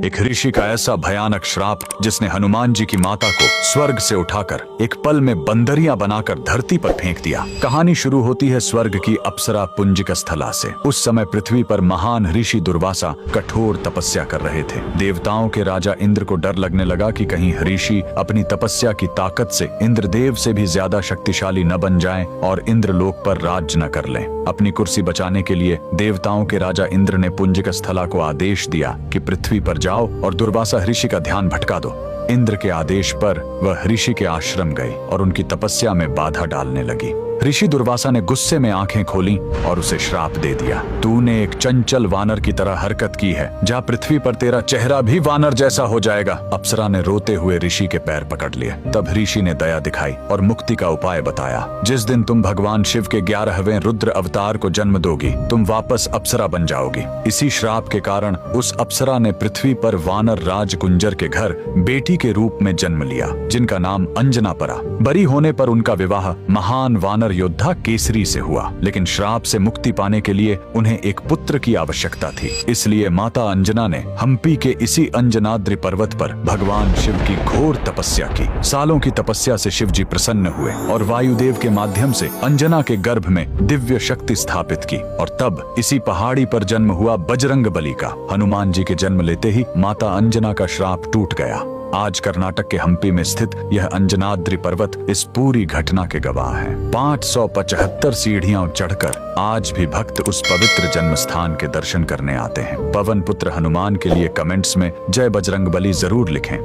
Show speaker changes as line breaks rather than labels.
एक ऋषि का ऐसा भयानक श्राप जिसने हनुमान जी की माता को स्वर्ग से उठाकर एक पल में बंदरिया बनाकर धरती पर फेंक दिया। कहानी शुरू होती है स्वर्ग की अप्सरा पुंजिक स्थला से। उस समय पृथ्वी पर महान ऋषि दुर्वासा कठोर तपस्या कर रहे थे। देवताओं के राजा इंद्र को डर लगने लगा कि कहीं ऋषि अपनी तपस्या की ताकत से इंद्रदेव से भी ज्यादा शक्तिशाली न बन जाएं और इंद्रलोक पर राज्य न कर लें। अपनी कुर्सी बचाने के लिए देवताओं के राजा इंद्र ने पुंजिक स्थला को आदेश दिया कि पृथ्वी पर जाओ और दुर्वासा ऋषि का ध्यान भटका दो। इंद्र के आदेश पर वह ऋषि के आश्रम गई और उनकी तपस्या में बाधा डालने लगी। ऋषि दुर्वासा ने गुस्से में आंखें खोली और उसे श्राप दे दिया। तूने एक चंचल वानर की तरह हरकत की है, जा पृथ्वी पर तेरा चेहरा भी वानर जैसा हो जाएगा। अप्सरा ने रोते हुए ऋषि के पैर पकड़ लिए। तब ऋषि ने दया दिखाई और मुक्ति का उपाय बताया। जिस दिन तुम भगवान शिव के 11वें रुद्र अवतार को जन्म दोगी, तुम वापस अप्सरा बन जाओगी। इसी श्राप के कारण उस अप्सरा ने पृथ्वी पर वानर राज कुंजर के घर बेटी के रूप में जन्म लिया, जिनका नाम अंजना पड़ा। बड़ी होने पर उनका विवाह महान वानर योद्धा केसरी से हुआ, लेकिन श्राप से मुक्ति पाने के लिए उन्हें एक पुत्र की आवश्यकता थी। इसलिए माता अंजना ने हम्पी के इसी अंजनाद्रि पर्वत पर भगवान शिव की घोर तपस्या की। सालों की तपस्या से शिव जी प्रसन्न हुए और वायुदेव के माध्यम से अंजना के गर्भ में दिव्य शक्ति स्थापित की। और तब इसी पहाड़ी पर जन्म हुआ बजरंग बली का। हनुमान जी के जन्म लेते ही माता अंजना का श्राप टूट गया। आज कर्नाटक के हम्पी में स्थित यह अंजनाद्रि पर्वत इस पूरी घटना के गवाह है। 575 सीढ़ियां चढ़कर आज भी भक्त उस पवित्र जन्म स्थान के दर्शन करने आते हैं। पवन पुत्र हनुमान के लिए कमेंट्स में जय बजरंग बली जरूर लिखें।